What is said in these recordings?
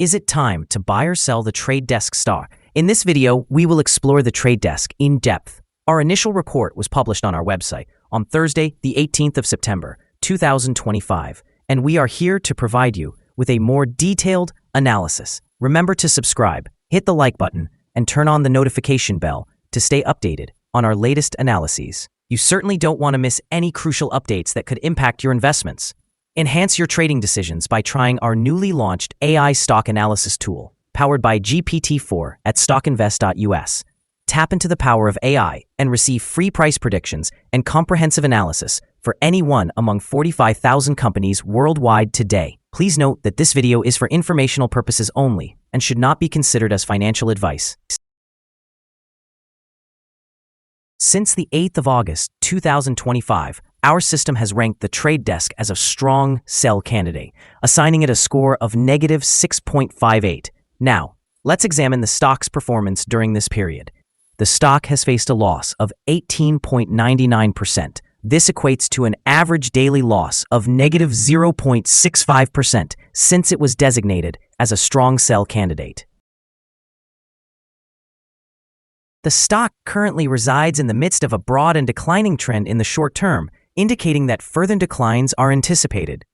Is it time to buy or sell the trade desk stock? In this video, we will explore the trade desk in depth. Our initial report was published on our website on Thursday, the 18th of September, 2025, and we are here to provide you with a more detailed analysis. Remember to subscribe, hit the like button, and turn on the notification bell to stay updated on our latest analyses. You certainly don't want to miss any crucial updates that could impact your investments. Enhance your trading decisions by trying our newly launched AI stock analysis tool, powered by GPT-4 at StockInvest.us. Tap into the power of AI and receive free price predictions and comprehensive analysis for any one among 45,000 companies worldwide today. Please note that this video is for informational purposes only and should not be considered as financial advice. Since the 8th of August, 2025, our system has ranked the trade desk as a strong sell candidate, assigning it a score of negative 6.58. Now, let's examine the stock's performance during this period. The stock has faced a loss of 18.99%. This equates to an average daily loss of negative 0.65% since it was designated as a strong sell candidate. The stock currently resides in the midst of a broad and declining trend in the short term, indicating that further declines are anticipated.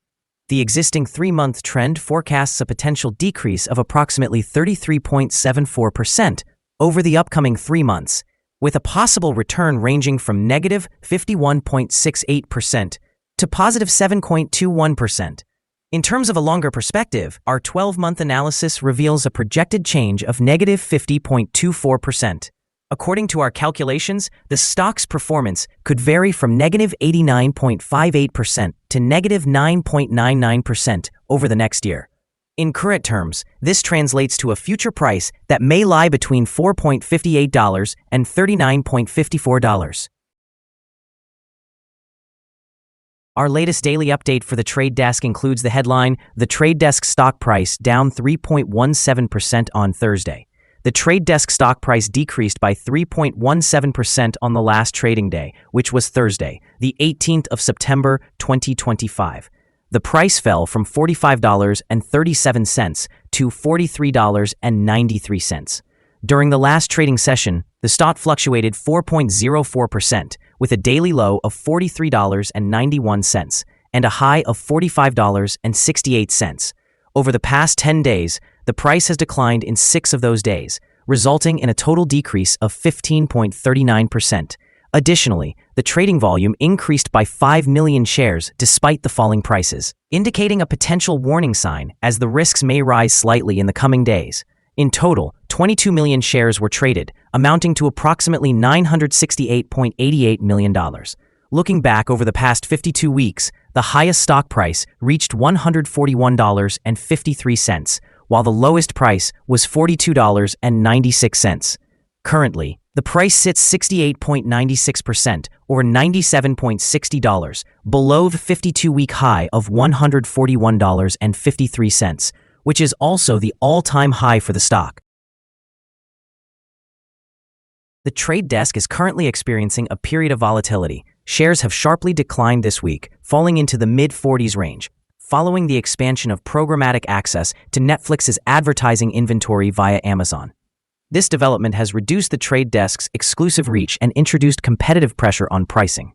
The existing 3-month trend forecasts a potential decrease of approximately 33.74% over the upcoming 3 months, with a possible return ranging from negative 51.68% to positive 7.21%. In terms of a longer perspective, our 12-month analysis reveals a projected change of negative 50.24%. According to our calculations, the stock's performance could vary from negative 89.58% to negative 9.99% over the next year. In current terms, this translates to a future price that may lie between $4.58 and $39.54. Our latest daily update for the trade desk includes the headline, "The Trade Desk Stock Price Down 3.17% on Thursday." The trade desk stock price decreased by 3.17% on the last trading day, which was Thursday, the 18th of September, 2025. The price fell from $45.37 to $43.93. During the last trading session, the stock fluctuated 4.04%, with a daily low of $43.91 and a high of $45.68. Over the past 10 days, the price has declined in 6 of those days, resulting in a total decrease of 15.39%. Additionally, the trading volume increased by 5 million shares despite the falling prices, indicating a potential warning sign as the risks may rise slightly in the coming days. In total, 22 million shares were traded, amounting to approximately $968.88 million. Looking back over the past 52 weeks, the highest stock price reached $141.53, while the lowest price was $42.96. Currently, the price sits 68.96% or $97.60 below the 52-week high of $141.53, which is also the all-time high for the stock. The trade desk is currently experiencing a period of volatility. Shares have sharply declined this week, falling into the mid-40s range, following the expansion of programmatic access to Netflix's advertising inventory via Amazon. This development has reduced the trade desk's exclusive reach and introduced competitive pressure on pricing.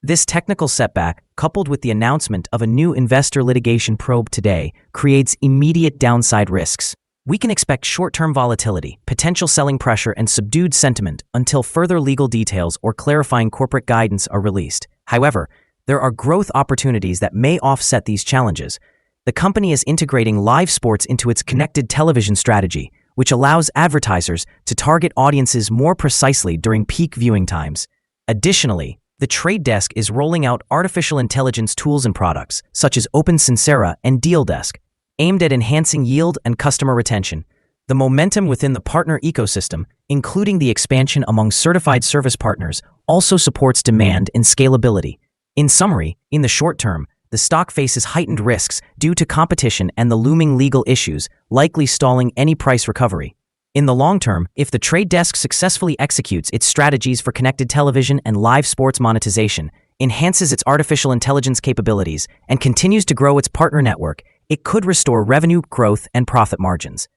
This technical setback, coupled with the announcement of a new investor litigation probe today, creates immediate downside risks. We can expect short-term volatility, potential selling pressure, and subdued sentiment until further legal details or clarifying corporate guidance are released. However, there are growth opportunities that may offset these challenges. The company is integrating live sports into its connected television strategy, which allows advertisers to target audiences more precisely during peak viewing times. Additionally, the trade desk is rolling out artificial intelligence tools and products, such as Open Sincera and Deal Desk, aimed at enhancing yield and customer retention. The momentum within the partner ecosystem, including the expansion among certified service partners, also supports demand and scalability. In summary, in the short term, the stock faces heightened risks due to competition and the looming legal issues, likely stalling any price recovery. In the long term, if the trade desk successfully executes its strategies for connected television and live sports monetization, enhances its artificial intelligence capabilities, and continues to grow its partner network, it could restore revenue growth and profit margins.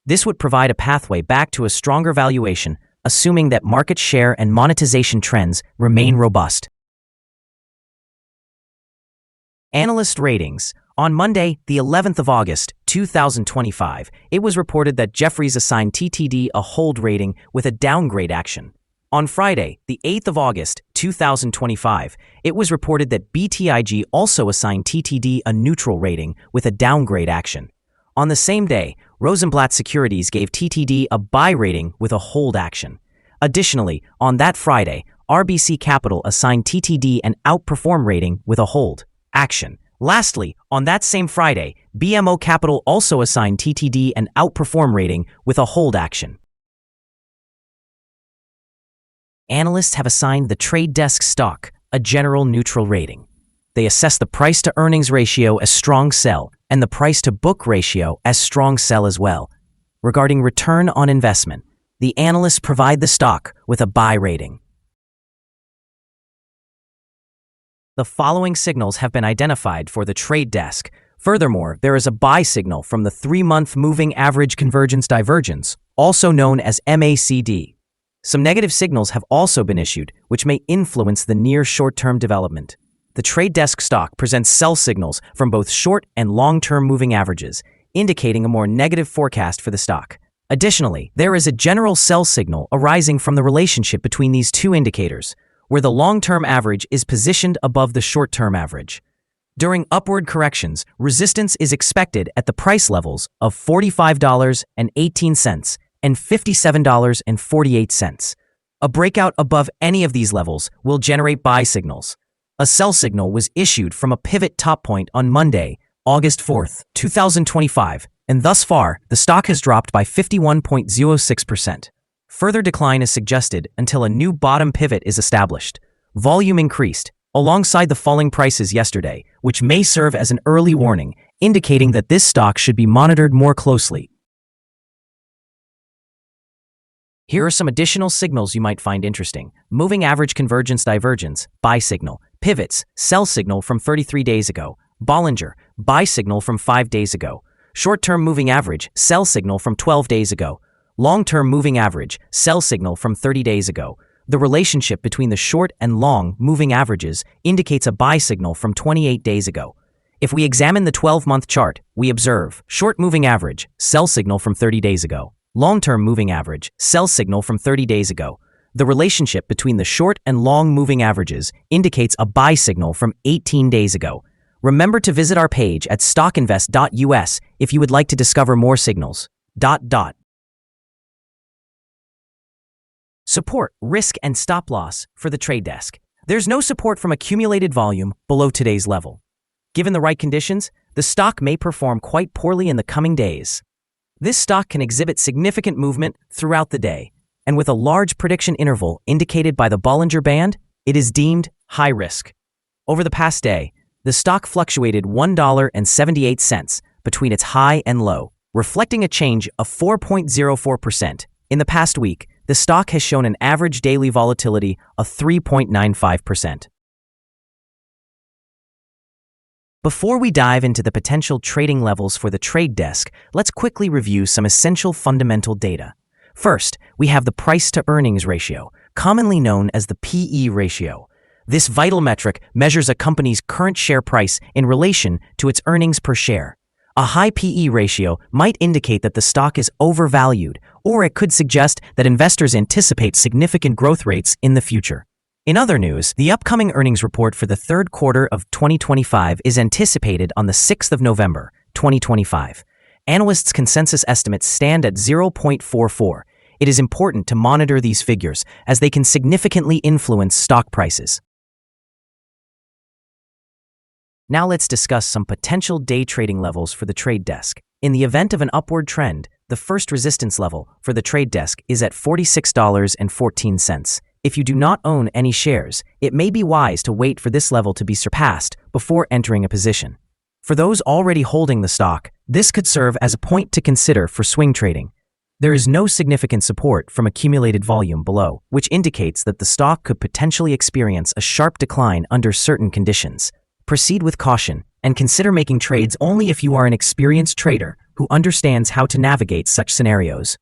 This would provide a pathway back to a stronger valuation, assuming that market share and monetization trends remain robust. Analyst ratings. On Monday, the 11th of August, 2025, it was reported that Jefferies assigned TTD a hold rating with a downgrade action. On Friday, the 8th of August, 2025, it was reported that BTIG also assigned TTD a neutral rating with a downgrade action. On the same day, Rosenblatt Securities gave TTD a buy rating with a hold action. Additionally, on that Friday, RBC Capital assigned TTD an outperform rating with a hold action. Lastly, on that same Friday, BMO Capital also assigned TTD an outperform rating with a hold action. Analysts have assigned the trade desk stock a general neutral rating. They assess the price-to-earnings ratio as strong sell and the price-to-book ratio as strong sell as well. Regarding return on investment, the analysts provide the stock with a buy rating. The following signals have been identified for the trade desk. Furthermore, there is a buy signal from the 3-month moving average convergence divergence, also known as MACD. Some negative signals have also been issued, which may influence the near short-term development. The trade desk stock presents sell signals from both short and long-term moving averages, indicating a more negative forecast for the stock. Additionally, there is a general sell signal arising from the relationship between these two indicators, where the long-term average is positioned above the short-term average. During upward corrections, resistance is expected at the price levels of $45.18 and $57.48. A breakout above any of these levels will generate buy signals. A sell signal was issued from a pivot top point on Monday, August 4th, 2025, and thus far, the stock has dropped by 51.06%. Further decline is suggested until a new bottom pivot is established. Volume increased, alongside the falling prices yesterday, which may serve as an early warning, indicating that this stock should be monitored more closely. Here are some additional signals you might find interesting. Moving average convergence divergence, buy signal. Pivots, sell signal from 33 days ago. Bollinger, buy signal from 5 days ago. Short-term moving average, sell signal from 12 days ago. Long-term moving average, sell signal from 30 days ago. The relationship between the short and long moving averages indicates a buy signal from 28 days ago. If we examine the 12-month chart, we observe short moving average, sell signal from 30 days ago. Long-term moving average, sell signal from 30 days ago. The relationship between the short and long moving averages indicates a buy signal from 18 days ago. Remember to visit our page at StockInvest.us if you would like to discover more signals. Support, risk, and stop loss for the trade desk. There's no support from accumulated volume below today's level. Given the right conditions, the stock may perform quite poorly in the coming days. This stock can exhibit significant movement throughout the day, and with a large prediction interval indicated by the Bollinger Band, it is deemed high risk. Over the past day, the stock fluctuated $1.78 between its high and low, reflecting a change of 4.04%. In the past week, the stock has shown an average daily volatility of 3.95%. Before we dive into the potential trading levels for the trade desk, let's quickly review some essential fundamental data. First, we have the price-to-earnings ratio, commonly known as the PE ratio. This vital metric measures a company's current share price in relation to its earnings per share. A high PE ratio might indicate that the stock is overvalued, or it could suggest that investors anticipate significant growth rates in the future. In other news, the upcoming earnings report for the third quarter of 2025 is anticipated on the 6th of November, 2025. Analysts' consensus estimates stand at 0.44. It is important to monitor these figures as they can significantly influence stock prices. Now let's discuss some potential day trading levels for the trade desk. In the event of an upward trend, the first resistance level for the trade desk is at $46.14. If you do not own any shares, it may be wise to wait for this level to be surpassed before entering a position. For those already holding the stock, this could serve as a point to consider for swing trading. There is no significant support from accumulated volume below, which indicates that the stock could potentially experience a sharp decline under certain conditions. Proceed with caution and consider making trades only if you are an experienced trader who understands how to navigate such scenarios.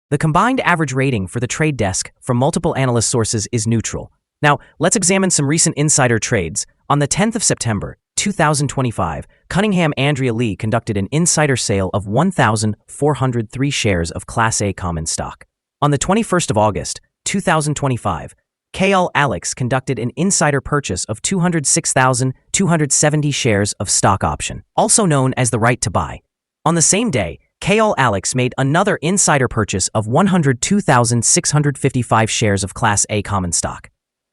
The combined average rating for the trade desk from multiple analyst sources is neutral. Now, let's examine some recent insider trades. On the 10th of September, 2025, Cunningham Andrea Lee conducted an insider sale of 1,403 shares of Class A common stock. On the 21st of August, 2025, KL Alex conducted an insider purchase of 206,270 shares of stock option, also known as the right to buy. On the same day, KL Alex made another insider purchase of 102,655 shares of Class A common stock.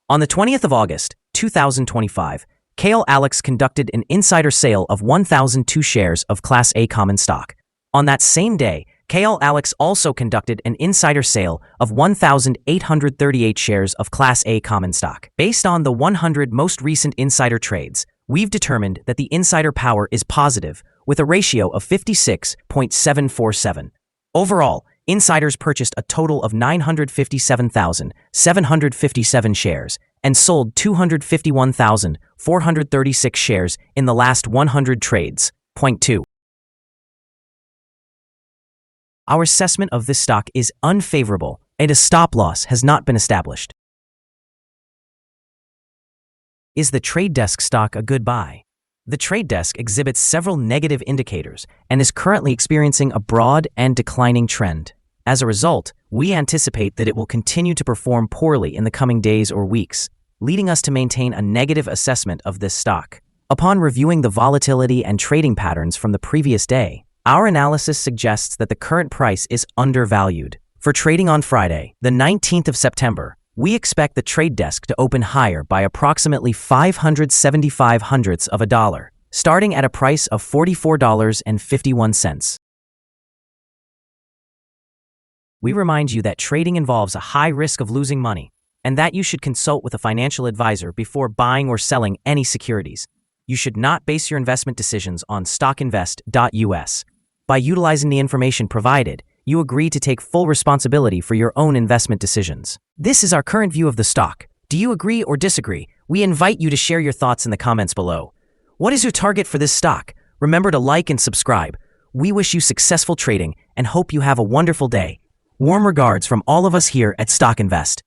On the 20th of August, 2025, KL Alex conducted an insider sale of 1,002 shares of Class A common stock. On that same day, KL Alex also conducted an insider sale of 1,838 shares of Class A common stock. Based on the 100 most recent insider trades, we've determined that the insider power is positive, with a ratio of 56.747. Overall, insiders purchased a total of 957,757 shares and sold 251,436 shares in the last 100 trades. Point 2. Our assessment of this stock is unfavorable, and a stop loss has not been established. Is the trade desk stock a good buy? The trade desk exhibits several negative indicators and is currently experiencing a broad and declining trend. As a result, we anticipate that it will continue to perform poorly in the coming days or weeks, leading us to maintain a negative assessment of this stock. Upon reviewing the volatility and trading patterns from the previous day, our analysis suggests that the current price is undervalued. For trading on Friday, the 19th of September, we expect the trade desk to open higher by approximately 575 hundredths of a dollar, starting at a price of $44.51. We remind you that trading involves a high risk of losing money, and that you should consult with a financial advisor before buying or selling any securities. You should not base your investment decisions on StockInvest.us. By utilizing the information provided, you agree to take full responsibility for your own investment decisions. This is our current view of the stock. Do you agree or disagree? We invite you to share your thoughts in the comments below. What is your target for this stock? Remember to like and subscribe. We wish you successful trading and hope you have a wonderful day. Warm regards from all of us here at Stock Invest.